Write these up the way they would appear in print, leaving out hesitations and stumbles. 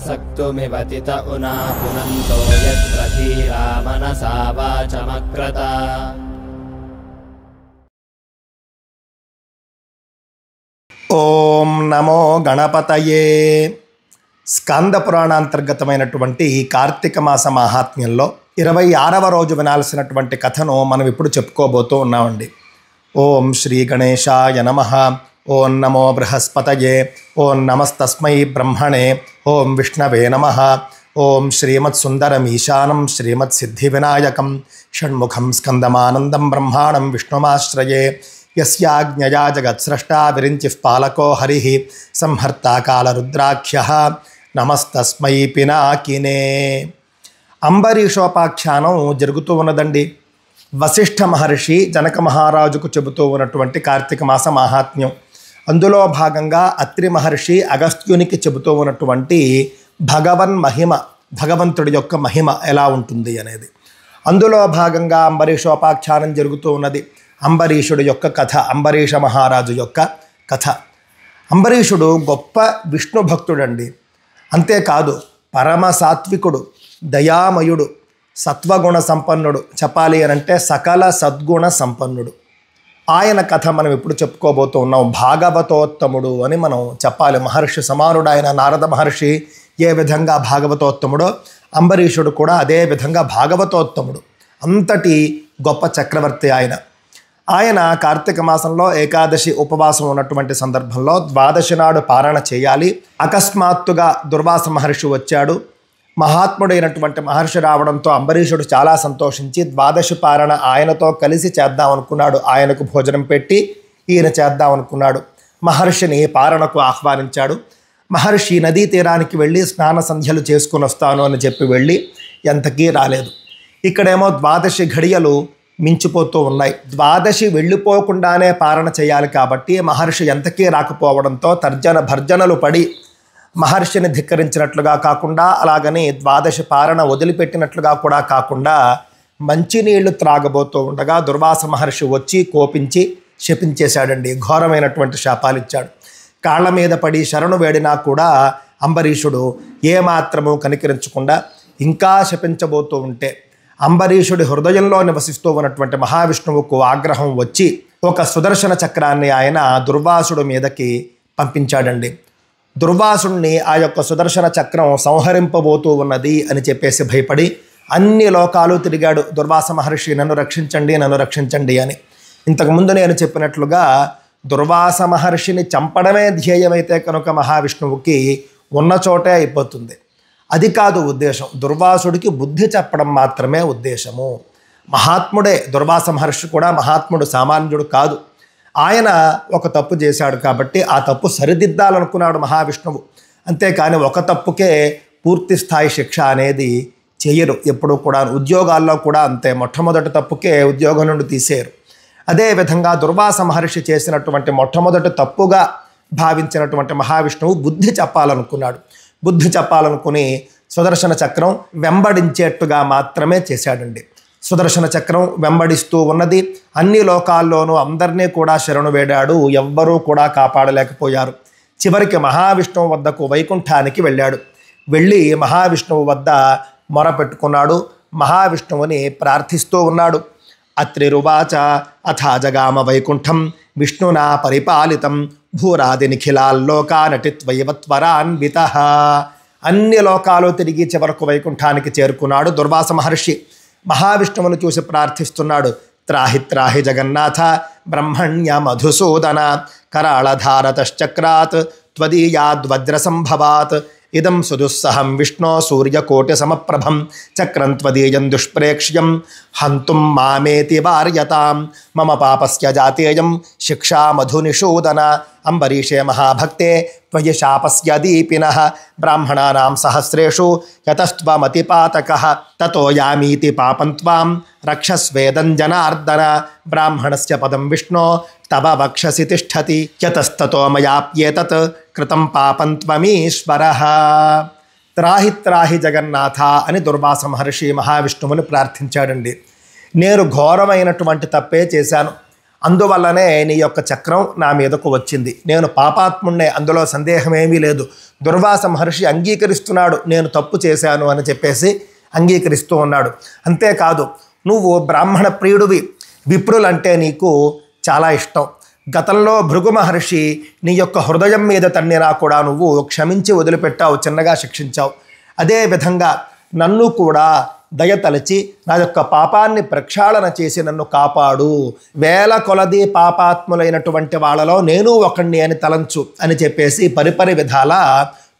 सक्तुमिवतित उना पुनन्तो यत्र धीरा मनसा वाचमक्रत। ఓం నమో గణపతయే. స్కంద పురాణాంతర్గతమైనటువంటి కార్తీక మాస మహాత్మ్యంలో 26వ రోజు వినాల్సినటువంటి కథను మనం ఇప్పుడు చెప్పుకోబోతూ ఉన్నామండి. ఓం శ్రీ గణేశాయ నమః. ఓం నమో బృహస్పతయే. ఓం నమస్తస్మై బ్రహ్మణే. ఓం విష్ణవే నమః. ఓం శ్రీమత్సుందరమీశానం శ్రీమత్సిద్ధివినాయకం షణ్ముఖం స్కందమానందం బ్రహ్మాణం విష్ణుమాశ్రయే. యస్యాజ్ఞయా జగత్స్రష్టా విరించిః పాలకో హరిః సంహర్తా కాలరుద్రాఖ్యః నమస్తస్మై పినాకినే. అంబరీషోపాఖ్యానం జరుగుతూ ఉన్నదండి. వశిష్ఠ మహర్షి జనక మహారాజుకు చెబుతూ ఉన్నటువంటి కార్తీక మాస మహాత్మ్యం. అందులో భాగంగా అత్రి మహర్షి అగస్త్యునికి చెబుతూ ఉన్నటువంటి భగవంతుడి యొక్క మహిమ ఎలా ఉంటుంది అనేది. అందులో భాగంగా అంబరీషోపాఖ్యానం జరుగుతూ ఉన్నది. అంబరీషుడు యొక్క కథ, అంబరీష మహారాజు యొక్క కథ. అంబరీషుడు గొప్ప విష్ణు భక్తుడండి. అంతేకాదు పరమ సాత్వికుడు, దయామయుడు, సత్వగుణ సంపన్నుడు, చెప్పాలి అనంటే సకల సద్గుణ సంపన్నుడు. ఆయన కథ మనం ఇప్పుడు చెప్పుకోబోతూ ఉన్నాం. భాగవతోత్తముడు అని మనం చెప్పాలి. మహర్షి సమానుడు ఆయన. నారద మహర్షి ఏ విధంగా భాగవతోత్తముడో అంబరీషుడు కూడా అదే విధంగా భాగవతోత్తముడు. అంతటి గొప్ప చక్రవర్తి ఆయన. ఆయన కార్తీక మాసంలో ఏకాదశి ఉపవాసం ఉన్నటువంటి సందర్భంలో ద్వాదశి నాడు పారణ చేయాలి. అకస్మాత్తుగా దుర్వాస మహర్షి వచ్చాడు. మహాత్ముడైనటువంటి మహర్షి రావడంతో అంబరీషుడు చాలా సంతోషించి ద్వాదశి పారణ ఆయనతో కలిసి చేద్దాం అనుకున్నాడు. ఆయనకు భోజనం పెట్టి ఈయన చేద్దాం అనుకున్నాడు. మహర్షిని పారణకు ఆహ్వానించాడు. మహర్షి నదీ తీరానికి వెళ్ళి స్నాన సంధ్యలు చేసుకుని వస్తాను అని చెప్పి వెళ్ళి ఎంతకీ రాలేదు. ఇక్కడేమో ద్వాదశి ఘడియలు మించిపోతూ ఉన్నాయి. ద్వాదశి వెళ్ళిపోకుండానే పారణ చేయాలి కాబట్టి మహర్షి ఎంతకీ రాకపోవడంతో తర్జన భర్జనలు పడి మహర్షిని ధిక్కరించినట్లుగా కాకుండా, అలాగని ద్వాదశి పారణ వదిలిపెట్టినట్లుగా కూడా కాకుండా మంచినీళ్లు త్రాగబోతూ ఉండగా దుర్వాస మహర్షి వచ్చి కోపించి శపించేశాడండి. ఘోరమైనటువంటి శాపాలు ఇచ్చాడు. కాళ్ళ మీద పడి శరణు వేడినా కూడా అంబరీషుడు ఏమాత్రము కనికరించకుండా ఇంకా శపించబోతూ ఉంటే అంబరీషుడి హృదయంలో నివసిస్తూ ఉన్నటువంటి మహావిష్ణువుకు ఆగ్రహం వచ్చి ఒక సుదర్శన చక్రాన్ని ఆయన దుర్వాసుడి మీదకి పంపించాడండి. దుర్వాసుడిని ఆ యొక్క సుదర్శన చక్రం సంహరింపబోతూ ఉన్నది అని చెప్పేసి భయపడి అన్ని లోకాలు తిరిగాడు దుర్వాస మహర్షి. నన్ను రక్షించండి, నన్ను రక్షించండి అని. ఇంతకుముందు నేను చెప్పినట్లుగా దుర్వాస మహర్షిని చంపడమే ధ్యేయమైతే కనుక మహావిష్ణువుకి ఉన్న చోటే అయిపోతుంది. అది కాదు ఉద్దేశం. దుర్వాసుడికి బుద్ధి చెప్పడం మాత్రమే ఉద్దేశము. మహాత్ముడే దుర్వాస మహర్షి కూడా మహాత్ముడు, సామాన్యుడు కాదు. ఆయన ఒక తప్పు చేశాడు కాబట్టి ఆ తప్పు సరిదిద్దాలనుకున్నాడు మహావిష్ణువు. అంతేకాని ఒక తప్పుకే పూర్తి స్థాయి శిక్ష అనేది చేయరు ఎప్పుడూ కూడా. ఉద్యోగాల్లో కూడా అంతే. మొట్టమొదటి తప్పుకే ఉద్యోగం నుండి తీసేయరు. అదేవిధంగా దుర్వాస మహర్షి చేసినటువంటి మొట్టమొదటి తప్పుగా భావించినటువంటి మహావిష్ణువు బుద్ధి చెప్పాలనుకున్నాడు. బుద్ధి చెప్పాలనుకుని సుదర్శన చక్రం వెంబడించేట్టుగా మాత్రమే చేశాడండి. సుదర్శన చక్రం వెంబడిస్తూ ఉన్నది. అన్ని లోకాల్లోనూ అందరినీ కూడా శరణు వేడాడు. ఎవ్వరూ కూడా కాపాడలేకపోయారు. చివరికి మహావిష్ణువు వద్దకు వైకుంఠానికి వెళ్ళాడు. వెళ్ళి మహావిష్ణువు వద్ద మొరపెట్టుకున్నాడు. మహావిష్ణువుని ప్రార్థిస్తూ ఉన్నాడు. అత్రిరువాచ అథా జగామ వైకుంఠం విష్ణునా పరిపాలితం భూరాది నిఖిలాల్లోకానటిత్వైవత్వరాన్వితః. అన్ని లోకాలు తిరిగి చివరకు వైకుంఠానికి చేరుకున్నాడు దుర్వాస మహర్షి. మహావిష్ణువును చూసి ప్రార్థిస్తున్నాడు. త్రాహి త్రాహి జగన్నాథ బ్రహ్మణ్య మధుసూదన కరాళధారతశ్చక్రాత్ త్వదీయాద్వజ్ర సంభవాత్ ఇదం సుదుస్సహం విష్ణో సూర్యకోటి సమప్రభం చక్రం త్వదీయం దుష్ప్రేక్ష్యం హంతుం మామేతి వార్యతాం మమ పాపస్య జాతేయం శిక్షా మధునిషూదన అంబరీషే మహాభక్తే త్వయి శాపస్య దీపినః బ్రాహ్మణానాం సహస్రేషు యతస్త్వమతిపాతకః తతో యామీతి పాపం త్వాం రక్షస్వేదం జనార్దన బ్రాహ్మణస్య పదం విష్ణో తవ వక్షసి తిష్టతి యతస్తతో మయాప్యేతత్ కృతం పాపం త్వమీశ్వరః. త్రాహి త్రాహి జగన్నాథ అని దుర్వాస మహర్షి మహావిష్ణువుని ప్రార్థించాడండి. నేను ఘోరమైనటువంటి తప్పే చేశాను. అందువల్లనే నీ యొక్క చక్రం నా మీదకు వచ్చింది. నేను పాపాత్ముణ్ణే, అందులో సందేహమేమీ లేదు. దుర్వాస మహర్షి అంగీకరిస్తున్నాడు, నేను తప్పు చేశాను అని చెప్పేసి అంగీకరిస్తూ ఉన్నాడు. అంతేకాదు, నువ్వు బ్రాహ్మణ ప్రియుడివి, విప్రులంటే నీకు చాలా ఇష్టం. గతంలో భృగు మహర్షి నీ యొక్క హృదయం మీద తన్నినా కూడా నువ్వు క్షమించి వదిలిపెట్టావు, చిన్నగా శిక్షించావు. అదేవిధంగా నన్ను కూడా దయతలచి నా యొక్క పాపాన్ని ప్రక్షాళన చేసి నన్ను కాపాడు. వేల కొలది పాపాత్ములైనటువంటి వాళ్ళలో నేను ఒకణ్ణి అని తలంచు అని చెప్పేసి పరిపరి విధాల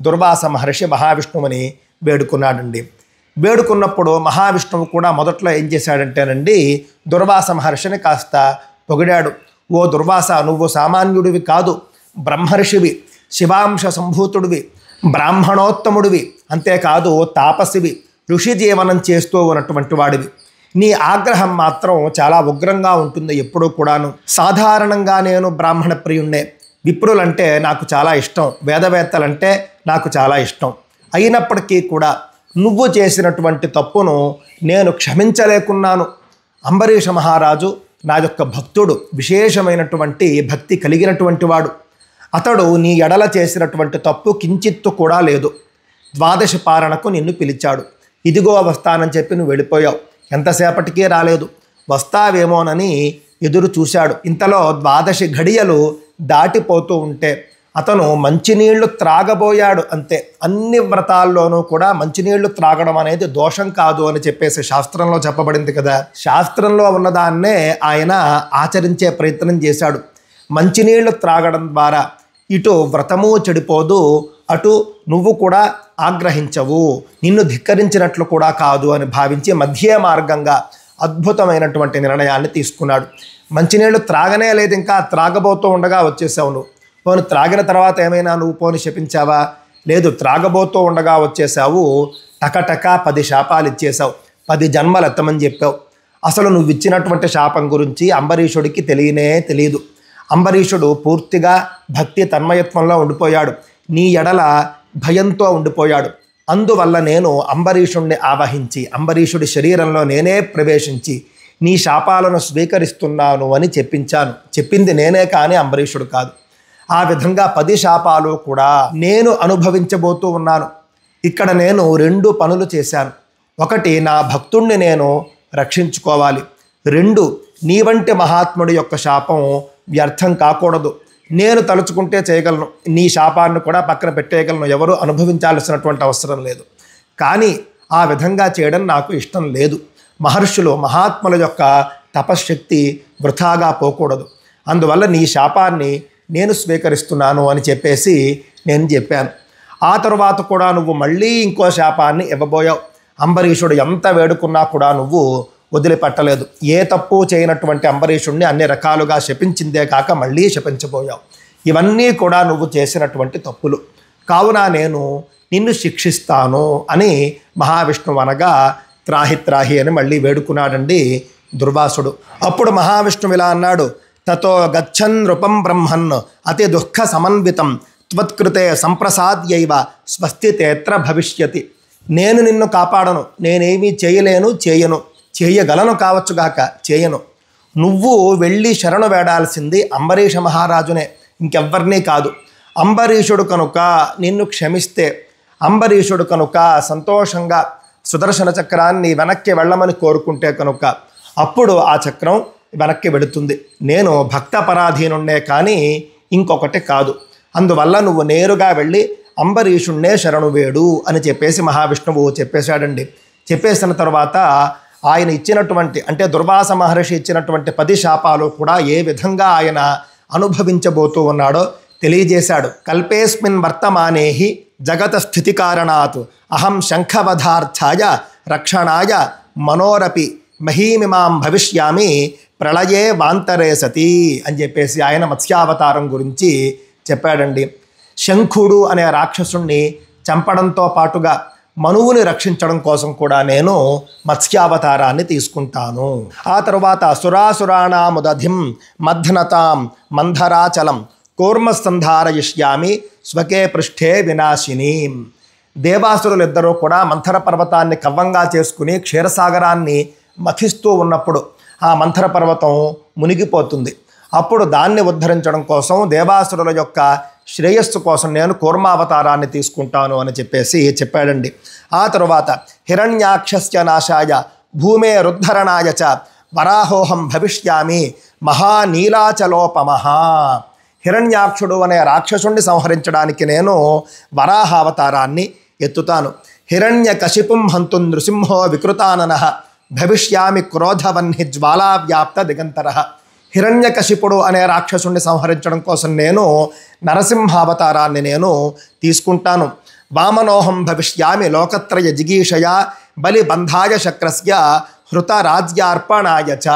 దుర్వాస మహర్షి మహావిష్ణువుని వేడుకున్నాడండి. వేడుకున్నప్పుడు మహావిష్ణువు కూడా మొదట్లో ఏం చేశాడంటేనండి, దుర్వాస మహర్షిని కాస్త పొగిడాడు. ఓ దుర్వాస, నువ్వు సామాన్యుడివి కాదు, బ్రహ్మర్షివి, శివాంశ సంభూతుడివి, బ్రాహ్మణోత్తముడివి, అంతేకాదు తాపసివి, ఋషి జీవనం చేస్తూ ఉన్నటువంటి వాడివి. నీ ఆగ్రహం మాత్రం చాలా ఉగ్రంగా ఉంటుంది ఎప్పుడూ కూడాను. సాధారణంగా నేను బ్రాహ్మణ ప్రియుణ్ణే, విప్రులంటే నాకు చాలా ఇష్టం, వేదవేత్తలంటే నాకు చాలా ఇష్టం. అయినప్పటికీ కూడా నువ్వు చేసినటువంటి తప్పును నేను క్షమించలేకున్నాను. అంబరీష మహారాజు నా యొక్క భక్తుడు, విశేషమైనటువంటి భక్తి కలిగినటువంటి వాడు. అతడు నీ ఎడల చేసినటువంటి తప్పు కించిత్తు కూడా లేదు. ద్వాదశి పారణకు నిన్ను పిలిచాడు, ఇదిగో వస్తానని చెప్పి నువ్వు వెళ్ళిపోయావు. ఎంతసేపటికే రాలేదు, వస్తావేమోనని ఎదురు చూశాడు. ఇంతలో ద్వాదశి ఘడియలు దాటిపోతూ ఉంటే అతను మంచినీళ్లు త్రాగబోయాడు. అంతే, అన్ని వ్రతాల్లోనూ కూడా మంచినీళ్లు త్రాగడం అనేది దోషం కాదు అని చెప్పేసి శాస్త్రంలో చెప్పబడింది కదా. శాస్త్రంలో ఉన్నదాన్నే ఆయన ఆచరించే ప్రయత్నం చేశాడు. మంచినీళ్లు త్రాగడం ద్వారా ఇటు వ్రతము చెడిపోదు, అటు నువ్వు కూడా ఆగ్రహించవు, నిన్ను ధిక్కరించినట్లు కూడా కాదు అని భావించి మధ్య మార్గంగా అద్భుతమైనటువంటి నిర్ణయాన్ని తీసుకున్నాడు. మంచినీళ్ళు త్రాగనే లేదు, ఇంకా త్రాగబోతూ ఉండగా వచ్చేసావు నువ్వు. పోను త్రాగిన తర్వాత ఏమైనా నువ్వు పోని శపించావా? లేదు, త్రాగబోతూ ఉండగా వచ్చేసావు. టకటక 10 శాపాలు ఇచ్చేసావు, 10 జన్మలు ఎత్తమని చెప్పావు. అసలు నువ్వు ఇచ్చినటువంటి శాపం గురించి అంబరీషుడికి తెలియదు. అంబరీషుడు పూర్తిగా భక్తి తన్మయత్వంలో ఉండిపోయాడు, నీ ఎడల భయంతో ఉండిపోయాడు. అందువల్ల నేను అంబరీషుణ్ణి ఆవహించి అంబరీషుడి శరీరంలో నేనే ప్రవేశించి నీ శాపాలను స్వీకరిస్తున్నాను అని చెప్పించాను. చెప్పింది నేనే కానీ అంబరీషుడు కాదు. ఆ విధంగా 10 శాపాలు కూడా నేను అనుభవించబోతూ ఉన్నాను. ఇక్కడ నేను 2 పనులు చేశాను. ఒకటి, నా భక్తుణ్ణి నేను రక్షించుకోవాలి. 2, నీ వంటి మహాత్ముడి యొక్క శాపం వ్యర్థం కాకూడదు. నేను తలుచుకుంటే చేయగలను, నీ శాపాన్ని కూడా పక్కన పెట్టేయగలను, ఎవరు అనుభవించాల్సినటువంటి అవసరం లేదు. కానీ ఆ విధంగా చేయడం నాకు ఇష్టం లేదు. మహర్షులు మహాత్ముల యొక్క తపశ్శక్తి వృథాగా పోకూడదు. అందువల్ల నీ శాపాన్ని నేను స్వీకరిస్తున్నాను అని చెప్పేసి నేను చెప్పాను. ఆ తరువాత కూడా నువ్వు మళ్ళీ ఇంకో శాపాన్ని ఇవ్వబోయావు. అంబరీషుడు ఎంత వేడుకున్నా కూడా నువ్వు వదిలిపెట్టలేదు. ఏ తప్పు చేయనటువంటి అంబరీషుడిని అన్ని రకాలుగా శపించిందే కాక మళ్ళీ శపించబోయావు. ఇవన్నీ కూడా నువ్వు చేసినటువంటి తప్పులు, కావున నేను నిన్ను శిక్షిస్తాను అని మహావిష్ణువు అనగా త్రాహి త్రాహి అని మళ్ళీ వేడుకున్నాడండి దుర్వాసుడు. అప్పుడు మహావిష్ణువు ఇలా అన్నాడు, తతో గచ్చన్ నృపం బ్రహ్మన్ అతి దుఃఖ సమన్వితం త్వత్కృతే సంప్రసాద్యైవ స్వస్తి తేత్ర భవిష్యతి. నేను నిన్ను కాపాడను, నేనేమీ చేయను, చేయగలను కావచ్చుగాక, చేయను. నువ్వు వెళ్ళి శరణు వేడాల్సింది అంబరీష మహారాజునే, ఇంకెవ్వరినీ కాదు. అంబరీషుడు కనుక నిన్ను క్షమిస్తే, అంబరీషుడు కనుక సంతోషంగా సుదర్శన చక్రాన్ని వెనక్కి వెళ్ళమని కోరుకుంటే కనుక అప్పుడు ఆ చక్రం వెనక్కి వెళుతుంది. నేను భక్త పరాధీనుణ్ణే కానీ ఇంకొకటి కాదు. అందువల్ల నువ్వు నేరుగా వెళ్ళి అంబరీషుణ్ణే శరణు వేడు అని చెప్పేసి మహావిష్ణువు చెప్పేశాడండి. చెప్పేసిన తర్వాత ఆయన ఇచ్చినటువంటి, అంటే దుర్వాస మహర్షి ఇచ్చినటువంటి 10 శాపాలు కూడా ఏ విధంగా ఆయన అనుభవించబోతూ ఉన్నాడో తెలియజేశాడు. కల్పేస్మిన్ వర్తమానేహి జగత స్థితి కారణాత్ అహం శంఖవధార్థాయ రక్షణాయ మనోరపి మహీమిమాం భవిష్యామి ప్రళయే వాంతరే సతి అని చెప్పేసి ఆయన మత్స్యావతారం గురించి చెప్పాడండి. శంఖుడు అనే రాక్షసుణ్ణి చంపడంతో పాటుగా మనువుని రక్షించడం కోసం కూడా నేను మత్స్యావతారాన్ని తీసుకుంటాను. ఆ తరువాత సురాసురాణాముదధిం మధ్నతాం మంధరాచలం కూర్మసంధారయిష్యామి స్వకే పృష్ఠే వినాశిని. దేవాసురులిద్దరూ కూడా మంథర పర్వతాన్ని కవ్వంగా చేసుకుని క్షీరసాగరాన్ని మథిస్తూ ఉన్నప్పుడు ఆ మంథర పర్వతం మునిగిపోతుంది. అప్పుడు దాన్ని ఉద్ధరించడం కోసం దేవాసురుల యొక్క శ్రేయస్సు కోసం నేను కూర్మావతారాన్ని తీసుకుంటాను అని చెప్పేసి చెప్పాడండి. ఆ తరువాత హిరణ్యాక్షస్య నాశాయ భూమేరుద్ధరణాయ చ వరాహోహం భవిష్యామి మహానీలాచలోపమః. హిరణ్యాక్షుడు అనే రాక్షసుణ్ణి సంహరించడానికి నేను వరాహావతారాన్ని ఎత్తుతాను. హిరణ్యకశిపుం హంతు నృసింహో వికృతాననః భవిష్యామి క్రోధవహ్ని జ్వాలావ్యాప్త దిగంతరః. హిరణ్యకశిపుడు అనే రాక్షసుణ్ణి సంహరించడం కోసం నేను నరసింహావతారాన్ని నేను తీసుకుంటాను. వామనోహం భవిష్యామి లోకత్రయ జిగీషయ బలిబంధాయ శక్రస్య హృతరాజ్యార్పణాయ చ.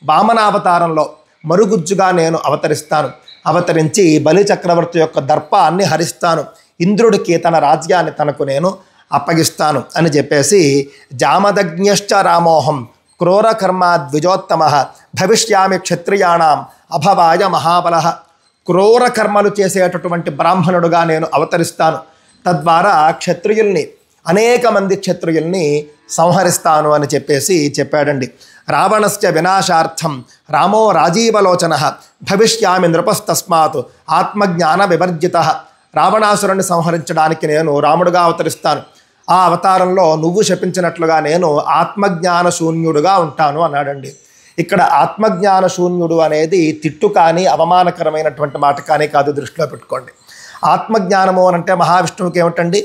వామనావతారంలో మరుగుజ్జుగా నేను అవతరిస్తాను. అవతరించి బలి చక్రవర్తి యొక్క దర్పాన్ని హరిస్తాను. ఇంద్రుడికి తన రాజ్యాన్ని తనకు నేను అప్పగిస్తాను అని చెప్పేసి జామదగ్న్యశ్చ రామోహం క్రూరకర్మ ద్విజోత్తమ భవిష్యామి క్షత్రియాణం అభవాయ మహాబలః. క్రూర కర్మలు చేసేటటువంటి బ్రాహ్మణుడుగా నేను అవతరిస్తాను. తద్వారా క్షత్రియుల్ని అనేక మంది క్షత్రియుల్ని సంహరిస్తాను అని చెప్పేసి చెప్పాడండి. రావణస్య వినాశార్థం రామో రాజీవలోచనః భవిష్యామి నృపస్తస్మాత్ ఆత్మజ్ఞాన వివర్జితః. రావణాసురుని సంహరించడానికి నేను రాముడుగా అవతరిస్తాను. ఆ అవతారంలో నువ్వు శపించినట్లుగా నేను ఆత్మజ్ఞాన శూన్యుడుగా ఉంటాను అన్నాడండి. ఇక్కడ ఆత్మజ్ఞాన శూన్యుడు అనేది తిట్టు కానీ అవమానకరమైనటువంటి మాట కానీ కాదు, దృష్టిలో పెట్టుకోండి. ఆత్మజ్ఞానము అని అంటే మహావిష్ణువుకి ఏమిటండి,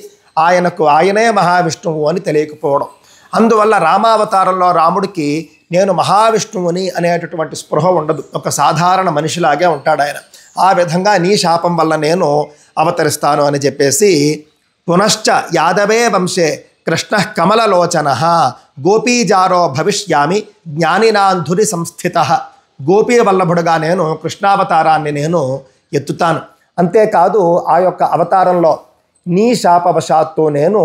ఆయనే మహావిష్ణువు అని తెలియకపోవడం. అందువల్ల రామావతారంలో రాముడికి నేను మహావిష్ణువుని అనేటటువంటి స్పృహ ఉండదు, ఒక సాధారణ మనిషిలాగే ఉంటాడు ఆయన. ఆ విధంగా నీ శాపం వల్ల నేను అవతరిస్తాను అని చెప్పేసి పునశ్చ యాదవే వంశే కృష్ణ కమలలోచన గోపీజారో భవిష్యామి జ్ఞానినాంధురి సంస్థిత. గోపీ వల్లభుడుగా నేను కృష్ణావతారాన్ని నేను ఎత్తుతాను. అంతేకాదు ఆ యొక్క అవతారంలో నీ శాపవశాత్తు నేను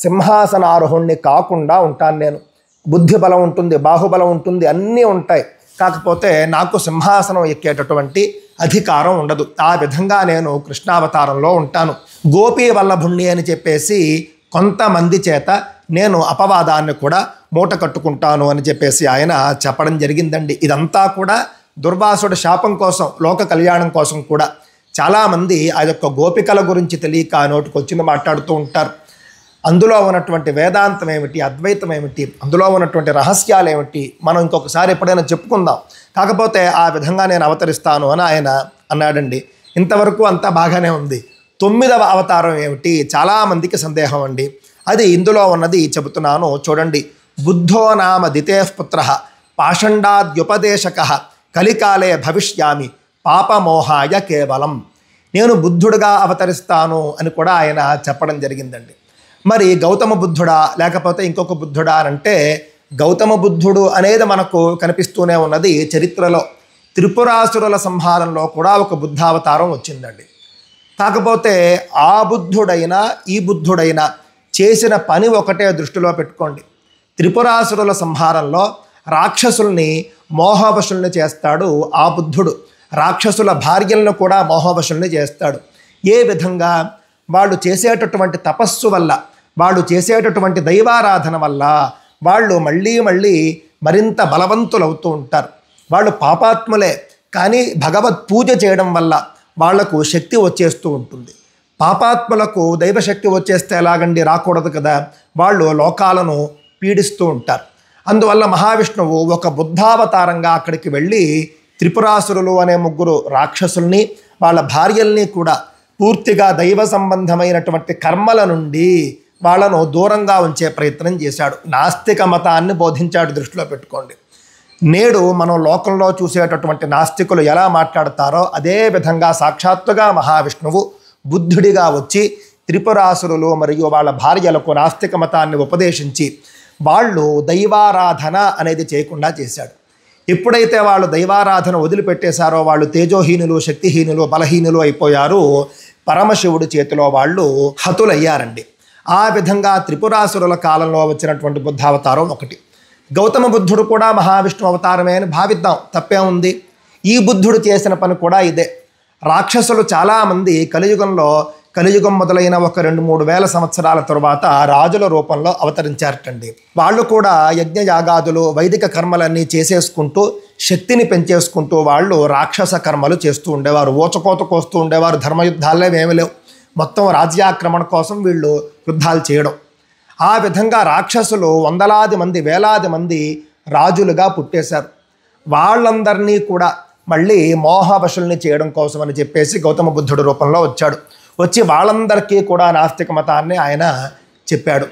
సింహాసనారోహుణ్ణి కాకుండా ఉంటాను. నేను బుద్ధి బలం ఉంటుంది, బాహుబలం ఉంటుంది, అన్నీ ఉంటాయి. కాకపోతే నాకు సింహాసనం ఎక్కేటటువంటి అధికారం ఉండదు. ఆ విధంగా నేను కృష్ణావతారంలో ఉంటాను. గోపీ వల్లభుణ్ణి అని చెప్పేసి కొంతమంది చేత నేను అపవాదాన్ని కూడా మూట కట్టుకుంటాను అని చెప్పేసి ఆయన చెప్పడం జరిగిందండి. ఇదంతా కూడా దుర్వాసుడి శాపం కోసం, లోక కళ్యాణం కోసం కూడా. చాలామంది ఆ యొక్క గోపికల గురించి తెలియక నోటికొచ్చింది మాట్లాడుతూ ఉంటారు. అందులో ఉన్నటువంటి వేదాంతం ఏమిటి, అద్వైతం ఏమిటి, అందులో ఉన్నటువంటి రహస్యాలు ఏమిటి మనం ఇంకొకసారి ఎప్పుడైనా చెప్పుకుందాం. కాకపోతే ఆ విధంగా నేను అవతరిస్తాను అని ఆయన అన్నాడండి. ఇంతవరకు అంతా బాగానే ఉంది. 9వ అవతారం ఏమిటి, చాలామందికి సందేహం అండి. అది ఇందులో ఉన్నది చెబుతున్నాను చూడండి. బుద్ధో నామ దితేః పుత్రః పాషండాద్యుపదేశకః కలికాలే భవిష్యామి పాపమోహాయ కేవలం. నేను బుద్ధుడుగా అవతరిస్తాను అని కూడా ఆయన చెప్పడం జరిగిందండి. మరి గౌతమ బుద్ధుడా లేకపోతే ఇంకొక బుద్ధుడా అంటే గౌతమ బుద్ధుడు అనేది మనకు కనిపిస్తూనే ఉన్నది చరిత్రలో. త్రిపురాసురుల సంహారంలో కూడా ఒక బుద్ధావతారం వచ్చిందండి. కాకపోతే ఆ బుద్ధుడైనా ఈ బుద్ధుడైనా చేసిన పని ఒకటే దృష్టిలో పెట్టుకోండి. త్రిపురాసురుల సంహారంలో రాక్షసుల్ని మోహవశుల్ని చేస్తాడు ఆ బుద్ధుడు. రాక్షసుల భార్యలను కూడా మోహవశుల్ని చేస్తాడు. ఏ విధంగా? వాళ్ళు చేసేటటువంటి తపస్సు వల్ల, వాళ్ళు చేసేటటువంటి దైవారాధన వల్ల వాళ్ళు మళ్ళీ మరింత బలవంతులవుతూ ఉంటారు. వాళ్ళు పాపాత్ములే, కానీ భగవత్ పూజ చేయడం వల్ల వాళ్లకు శక్తి వచ్చేస్తూ ఉంటుంది. పాపాత్ములకు దైవశక్తి వచ్చేస్తే ఎలాగండి, రాకూడదు కదా. వాళ్ళు లోకాలను పీడిస్తూ ఉంటారు. అందువల్ల మహావిష్ణువు ఒక బుద్ధావతారంగా అక్కడికి వెళ్ళి త్రిపురాసురులు అనే 3 రాక్షసుల్ని వాళ్ళ భార్యల్ని కూడా పూర్తిగా దైవ సంబంధమైనటువంటి కర్మల నుండి వాళ్ళను దూరంగా ఉంచే ప్రయత్నం చేశాడు. నాస్తిక మతాన్ని బోధించాడు, దృష్టిలో పెట్టుకోండి. నేడు మనం లోకంలో చూసేటటువంటి నాస్తికులు ఎలా మాట్లాడతారో అదే విధంగా సాక్షాత్తుగా మహావిష్ణువు బుద్ధుడిగా వచ్చి త్రిపురాసురులు మరియు వాళ్ళ భార్యలకు నాస్తిక మతాన్ని ఉపదేశించి వాళ్ళు దైవారాధన అనేది చేయకుండా చేశాడు. ఎప్పుడైతే వాళ్ళు దైవారాధన వదిలిపెట్టేశారో వాళ్ళు తేజోహీనులు, శక్తిహీనులు, బలహీనులు అయిపోయారు. పరమశివుడి చేతిలో వాళ్ళు హతులయ్యారండి. ఆ విధంగా త్రిపురాసురుల కాలంలో వచ్చినటువంటి బుద్ధావతారం ఒకటి. గౌతమ బుద్ధుడు కూడా మహావిష్ణు అవతారమే అని భావిద్దాం, తప్పే ఉంది. ఈ బుద్ధుడు చేసిన పని కూడా ఇదే. రాక్షసులు చాలామంది కలియుగంలో కలియుగం మొదలైన ఒక 2-3 వేల సంవత్సరాల తరువాత రాజుల రూపంలో అవతరించారటండి. వాళ్ళు కూడా యజ్ఞయాగాదులు వైదిక కర్మలన్నీ చేసేసుకుంటూ శక్తిని పెంచేసుకుంటూ వాళ్ళు రాక్షస కర్మలు చేస్తూ ఉండేవారు. ఊచకోత కోస్తూ ఉండేవారు. ధర్మయుద్ధాలే ఏమీ లేవు. మొత్తం రాజ్యాక్రమణ కోసం వీళ్ళు యుద్ధాలు చేయడం. ఆ విధంగా రాక్షసులు వందలాది మంది వేలాది మంది రాజులుగా పుట్టేశారు. వాళ్ళందరినీ కూడా మళ్ళీ మోహవశుల్ని చేయడం కోసం అని చెప్పేసి గౌతమ బుద్ధుడు రూపంలో వచ్చాడు. వచ్చి వాళ్ళందరికీ కూడా నాస్తిక మతాన్ని ఆయన చెప్పాడు.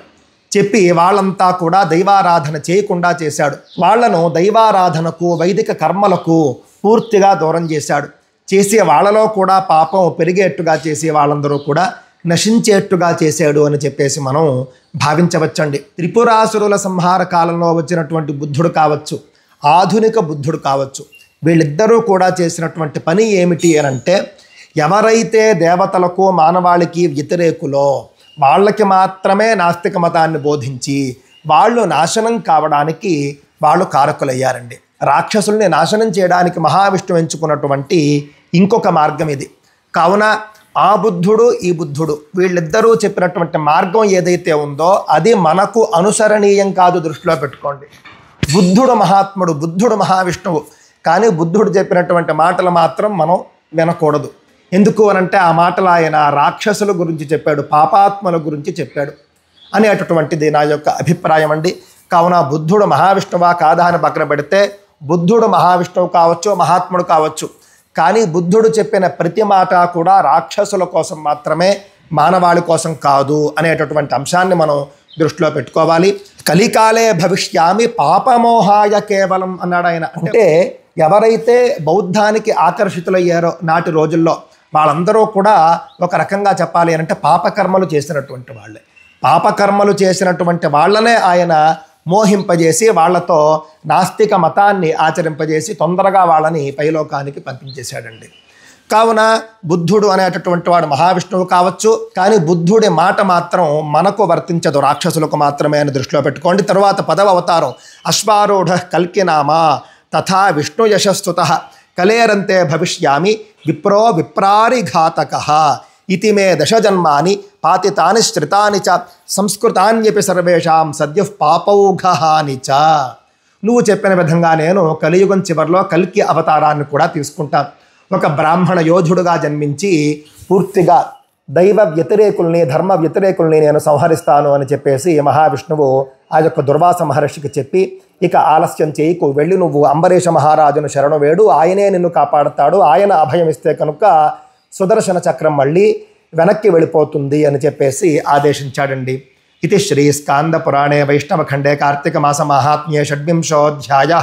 చెప్పి వాళ్ళంతా కూడా దైవారాధన చేయకుండా చేశాడు. వాళ్లను దైవారాధనకు వైదిక కర్మలకు పూర్తిగా దూరం చేశాడు. చేసే వాళ్ళలో కూడా పాపం పెరిగేట్టుగా చేసి వాళ్ళందరూ కూడా నశించేట్టుగా చేశాడు అని చెప్పేసి మనం భావించవచ్చండి. త్రిపురాసురుల సంహార కాలంలో వచ్చినటువంటి బుద్ధుడు కావచ్చు, ఆధునిక బుద్ధుడు కావచ్చు, వీళ్ళిద్దరూ కూడా చేసినటువంటి పని ఏమిటి అని అంటే, ఎవరైతే దేవతలకు మానవాళికి వ్యతిరేకులో వాళ్ళకి మాత్రమే నాస్తిక మతాన్ని బోధించి వాళ్ళు నాశనం కావడానికి వాళ్ళు కారకులయ్యారండి. రాక్షసుల్ని నాశనం చేయడానికి మహావిష్ణువు ఎంచుకున్నటువంటి ఇంకొక మార్గం ఇది. కావున ఆ బుద్ధుడు ఈ బుద్ధుడు వీళ్ళిద్దరూ చెప్పినటువంటి మార్గం ఏదైతే ఉందో అది మనకు అనుసరణీయం కాదు. దృష్టిలో పెట్టుకోండి. బుద్ధుడు మహాత్ముడు, బుద్ధుడు మహావిష్ణువు, కానీ బుద్ధుడు చెప్పినటువంటి మాటలు మాత్రం మనం వినకూడదు. ఎందుకు అనంటే ఆ మాటలు ఆయన రాక్షసుల గురించి చెప్పాడు, పాపాత్మల గురించి చెప్పాడు అనేటటువంటిది నా యొక్క అభిప్రాయం అండి. కావున బుద్ధుడు మహావిష్ణువా కాదా అని పక్కన పెడితే, బుద్ధుడు మహావిష్ణువు కావచ్చు, మహాత్ముడు కావచ్చు, కానీ బుద్ధుడు చెప్పిన ప్రతి మాట కూడా రాక్షసుల కోసం మాత్రమే, మానవాళి కోసం కాదు అనేటటువంటి అంశాన్ని మనం దృష్టిలో పెట్టుకోవాలి. కలికాలే భవిష్యామి పాపమోహాయ కేవలం అన్నాడు ఆయన. అంటే ఎవరైతే బౌద్ధానికి ఆకర్షితులయ్యారో నాటి రోజుల్లో వాళ్ళందరూ కూడా ఒక రకంగా చెప్పాలి అంటే పాపకర్మలు చేసినటువంటి వాళ్ళే. పాపకర్మలు చేసినటువంటి వాళ్ళనే ఆయన మోహింపజేసి వాళ్లతో నాస్తిక మతాన్ని ఆచరింపజేసి తొందరగా వాళ్ళని పైలోకానికి పంపించేశాడండి. కావున బుద్ధుడు అనేటటువంటి వాడు మహావిష్ణువు కావచ్చు, కానీ బుద్ధుడి మాట మాత్రం మనకు వర్తించదు, రాక్షసులకు మాత్రమే అని దృష్టిలో పెట్టుకోండి. తరువాత 10వ అవతారం అశ్వారూఢ కల్కినామా తథా విష్ణు యశస్తుత కలేరంతే భవిష్యామి విప్రో విప్రారి ఘాతక ఇతి మే 10 జన్మాని పాతితాని శ్రితాని చ సంస్కృతాన్యపి సర్వేషాం సద్య పాపౌఘహాని చ. నువ్వు చెప్పిన విధంగా నేను కలియుగం చివరిలో కల్కి అవతారాన్ని కూడా తీసుకుంటాను. ఒక బ్రాహ్మణ యోధుడుగా జన్మించి పూర్తిగా దైవ వ్యతిరేకుల్ని, ధర్మ వ్యతిరేకుల్ని నేను సంహరిస్తాను అని చెప్పేసి మహావిష్ణువు ఆ యొక్క దుర్వాస మహర్షికి చెప్పి, ఇక ఆలస్యం చేయకు, వెళ్ళి నువ్వు అంబరీష మహారాజును శరణు వేడు, ఆయనే నిన్ను కాపాడుతాడు, ఆయన అభయం ఇస్తే కనుక సుదర్శన చక్రం మళ్ళీ వెనక్కి వెళ్ళిపోతుంది అని చెప్పేసి ఆదేశించాడండి. ఇది శ్రీ స్కాంద పురాణే వైష్ణవఖండే కార్తీక మాస మహాత్మ్యే 6వ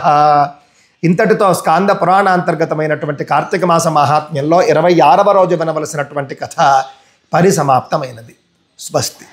ఇంతటితో స్కాంద పురాణాంతర్గతమైనటువంటి కార్తీక మాస మహాత్మ్యంలో 26వ రోజు వినవలసినటువంటి కథ పరిసమాప్తమైనది. స్వస్తి.